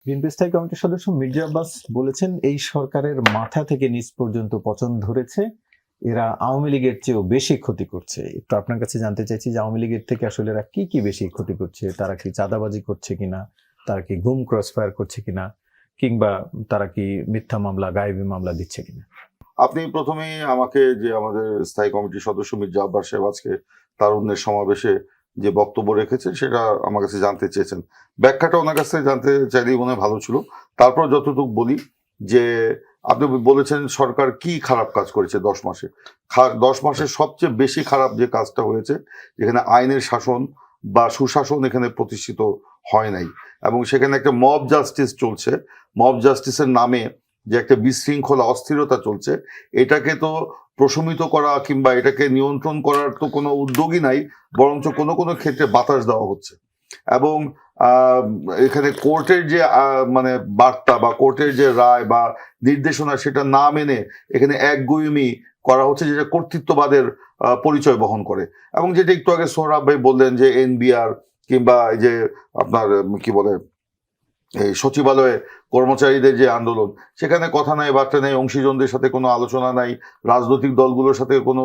BNP স্থায়ী কমিটির সদস্য মির্জা আব্বাস বলেছেন, এই সরকারের মাথা থেকে নিচ পর্যন্ত পচন ধরেছে, এরা আওয়ামী লীগের চেয়েও বেশি ক্ষতি করছে। একটু আপনার কাছে জানতে চাইছি যে আওয়ামী লীগের থেকে আসলে এরা কি কি বেশি ক্ষতি করছে? তারা কি চাঁদাবাজি করছে কিনা, তারা কি গুম ক্রসফায়ার করছে কিনা, কিংবা তারা কি মিথ্যা মামলা গায়েবী মামলা দিচ্ছে কিনা? আপনি প্রথমেই আমাকে যে আমাদের স্থায়ী কমিটির সদস্য মির্জা আব্বাস সাহেব আজকে তারুণ্যের সমাবেশে যে বক্তব্য রেখেছেন সেটা আমার কাছে জানতে চেয়েছেন, ব্যাখ্যাটা ওনার কাছে জানতে চাইলেই মনে হয় ভালো ছিল। তারপর যতটুকু বলি যে আপনি বলেছেন সরকার কি খারাপ কাজ করেছে 10 মাসে। 10 মাসে সবচেয়ে বেশি খারাপ যে কাজটা হয়েছে, যেখানে আইনের শাসন বা সুশাসন এখানে প্রতিষ্ঠিত হয় নাই, এবং সেখানে একটা মব জাস্টিস চলছে। মব জাস্টিসের নামে যে একটা বিশৃঙ্খলা অস্থিরতা চলছে, এটাকে তো প্রশমিত করা কিংবা এটাকে নিয়ন্ত্রণ করার তো কোনো উদ্যোগই নাই, বরঞ্চ কোনো কোনো ক্ষেত্রে বাতাস দেওয়া হচ্ছে। এবং এখানে কোর্টের যে মানে বার্তা বা কোর্টের যে রায় বা নির্দেশনা সেটা না মেনে এখানে একগুঁয়েমি করা হচ্ছে, যেটা কর্তৃত্ববাদের পরিচয় বহন করে। এবং যেটা একটু আগে সোহরাব ভাই বললেন যে এনবিআর কিংবা এই যে আপনার কি বলে এই সচিবালয়ে কর্মচারীদের যে আন্দোলন, সেখানে কথা নাই বার্তা নাই, অংশীজনদের সাথে কোনো আলোচনা নাই, রাজনৈতিক দলগুলোর সাথে কোনো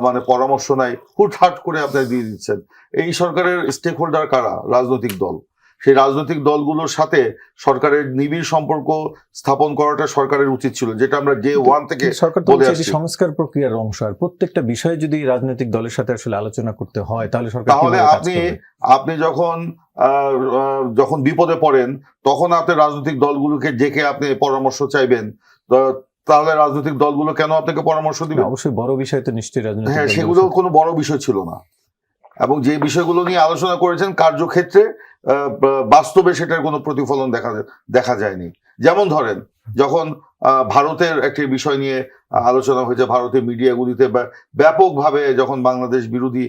মানে পরামর্শ নাই, হুটহাট করে আপনারা দিয়ে দিচ্ছেন। এই সরকারের স্টেক হোল্ডার কারা? রাজনৈতিক দল। সেই রাজনৈতিক দলগুলোর সাথে সরকারের নিবিড় সম্পর্ক স্থাপন করাটা সরকারের উচিত ছিল, যেটা আমরা ডে ওয়ান থেকে বলে আসছি। সংস্কার প্রক্রিয়ার অংশ, আর প্রত্যেকটা বিষয়ে যদি রাজনৈতিক দলের সাথে আসলে আলোচনা করতে হয় তাহলে সরকার তাহলে আপনি যখন বিপদে পড়েন তখন আপনি রাজনৈতিক দলগুলোকে ডেকে আপনি পরামর্শ চাইবেন, তাহলে রাজনৈতিক দলগুলো কেন আপনাকে পরামর্শ দিবে? অবশ্যই বড় বিষয় তো নিশ্চয়ই রাজনৈতিক, হ্যাঁ, সেগুলো কোনো বড় বিষয় ছিল না। এবং যে বিষয়গুলো নিয়ে আলোচনা করেছেন কার্যক্ষেত্রে বাস্তবে সেটার কোনো প্রতিফলন দেখা যায়নি। যেমন ধরেন, যখন ভারতের একটি বিষয় নিয়ে আলোচনা হয়েছে, ভারতের মিডিয়াগুলিতে ব্যাপকভাবে যখন বাংলাদেশ বিরোধী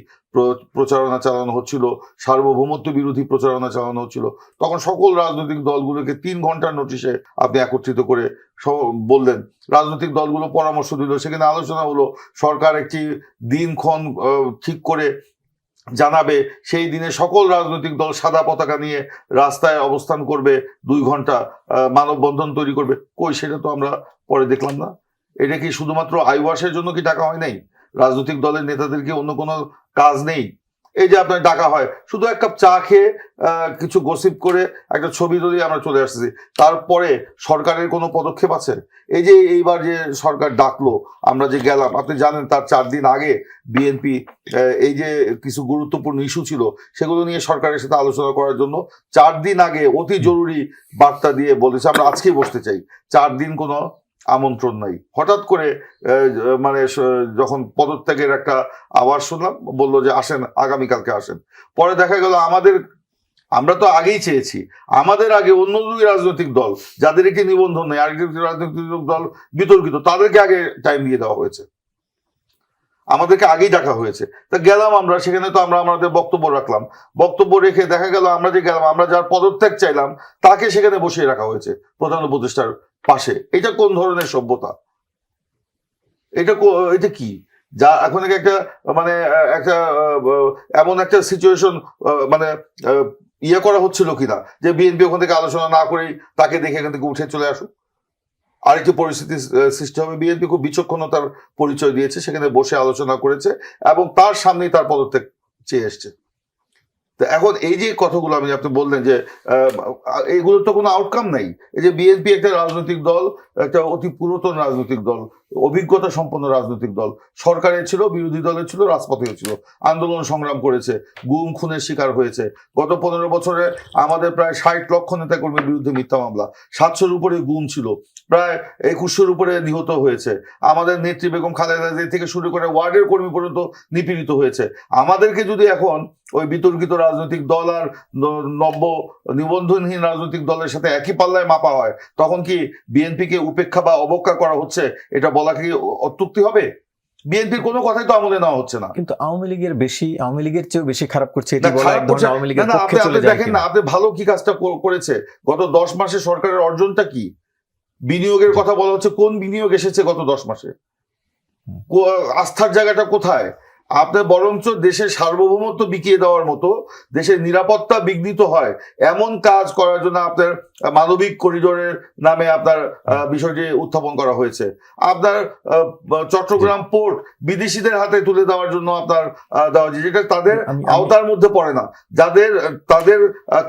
প্রচারণা চালানো হচ্ছিল, সার্বভৌমত্ব বিরোধী প্রচারণা চালানো হচ্ছিল, তখন সকল রাজনৈতিক দলগুলোকে 3 ঘন্টার নোটিশে আপনি একত্রিত করে বললেন, রাজনৈতিক দলগুলো পরামর্শ দিল, সেখানে আলোচনা হলো, সরকার একটি দিনক্ষণ ঠিক করে জানাবে, সেই দিনে সকল রাজনৈতিক দল সাদা পতাকা নিয়ে রাস্তায় অবস্থান করবে, 2 ঘন্টা মানববন্ধন তৈরি করবে। কই, সেটা তো আমরা পরে দেখলাম না। এটা কি শুধুমাত্র আইওয়াসের জন্য কি ডাকা হয় নাই? রাজনৈতিক দলের নেতাদেরকে অন্য কোনো কাজ নেই? এই যে আপনার ডাকা হয় শুধু এক কাপ চা খেয়ে কিছু গসিপ করে একটা ছবি তুলে আমরা চলে আসছি, তারপরে সরকারের কোনো পদক্ষেপ আছে? এই যে এইবার যে সরকার ডাকলো, আমরা যে গেলাম, আপনি জানেন তার 4 দিন আগে বিএনপি এই যে কিছু গুরুত্বপূর্ণ ইস্যু ছিল সেগুলো নিয়ে সরকারের সাথে আলোচনা করার জন্য 4 দিন আগে অতি জরুরি বার্তা দিয়ে বলেছে আমরা আজকেই বসতে চাই। 4 দিন কোনো আমন্ত্রণ নাই। হঠাৎ করে মানে যখন পদত্যাগের একটা আওয়াজ শুনলাম, বললো যে আসেন, আগামীকালকে আসেন। পরে দেখা গেল আমরা তো আগেই চেয়েছি, আমাদের আগে অন্য 2 রাজনৈতিক দল যাদের একটি নিবন্ধন নেই, আরেকটি রাজনৈতিক দল বিতর্কিত, তাদেরকে আগে টাইম দিয়ে দেওয়া হয়েছে, আমাদেরকে আগেই ডাকা হয়েছে। তা গেলাম আমরা, সেখানে তো আমরা আমাদের বক্তব্য রাখলাম, বক্তব্য রেখে দেখা গেল আমরা যে গেলাম, আমরা যার পদত্যাগ চাইলাম তাকে সেখানে বসিয়ে রাখা হয়েছে প্রধান উপদেষ্টার পাশে। এটা কোন ধরনের সভ্যতা? এটা কি যা এখন একটা মানে একটা এমন একটা সিচুয়েশন মানে ইয়ে করা হচ্ছিল কিনা যে বিএনপি ওখান থেকে আলোচনা না করেই তাকে দেখে এখান থেকে উঠে চলে আসুক, আরেকটি পরিস্থিতি সৃষ্টি হবে। বিএনপি খুব বিচক্ষণতার পরিচয় দিয়েছে, সেখানে বসে আলোচনা করেছে এবং তার সামনেই তার পদত্যাগ চেয়ে এসছে। তো এখন এই যে কথাগুলো আপনি বললেন যে এইগুলোর তো কোনো আউটকাম নাই। এই যে বিএনপি একটা রাজনৈতিক দল, একটা অতি পুরাতন রাজনৈতিক দল, অভিজ্ঞতা সম্পন্ন রাজনৈতিক দল, সরকারের ছিল, বিরোধী দলের ছিল, রাজপথেও ছিল, আন্দোলন সংগ্রাম করেছে, গুম খুনের শিকার হয়েছে। গত 15 বছরে আমাদের প্রায় 60 লক্ষ নেতাকর্মীর বিরুদ্ধে মিথ্যা মামলা, 700-র উপরে গুম ছিল, প্রায় 2100-র উপরে নিহত হয়েছে। আমাদের নেত্রী বেগম খালেদা জিয়া থেকে শুরু করে ওয়ার্ডের কর্মী পর্যন্ত নিপীড়িত হয়েছে। আমাদেরকে যদি এখন ওই বিতর্কিত রাজনৈতিক দল আর নব্য নিবন্ধনহীন রাজনৈতিক দলের সাথে একই পাল্লায় মাপা হয়, তখন কি বিএনপিকে উপেক্ষা বা অবজ্ঞা করা হচ্ছে এটা বলা কি অত্যুক্তি হবে? বিএনপির কোনো কথাই তো আমলে নেওয়া হচ্ছে না। কিন্তু আওয়ামী লীগের চেয়েও বেশি খারাপ করছে, এটি বলা এক ধরনের আওয়ামী লীগের পক্ষে চলে যায়। দেখেন না, আপনি ভালো কি কাজটা করেছে? গত 10 মাসে সরকারের অর্জনটা কি? বিনিয়োগের কথা বলা হচ্ছে, কোন বিনিয়োগ এসেছে গত 10 মাসে? আস্থার জায়গাটা কোথায়? আপনার বরঞ্চ দেশের সার্বভৌমত্ব বিকিয়ে দেওয়ার মতো, দেশের নিরাপত্তা বিঘ্নিত হয় এমন কাজ করার জন্য আপনার মানবিক করিডোরের নামে আপনার বিষয়টি উত্থাপন করা হয়েছে। আপনার চট্টগ্রাম পোর্ট বিদেশিদের হাতে তুলে দেওয়ার জন্য আপনার দেওয়া হয়েছে, যেটা তাদের আওতার মধ্যে পড়ে না, তাদের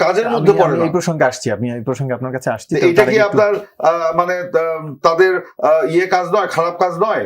কাজের মধ্যে পড়ে না। এই প্রসঙ্গে আসছি, আমি এই প্রসঙ্গে আপনার কাছে আসছি। এটা কি আপনার মানে তাদের কাজ নয়, খারাপ কাজ নয়?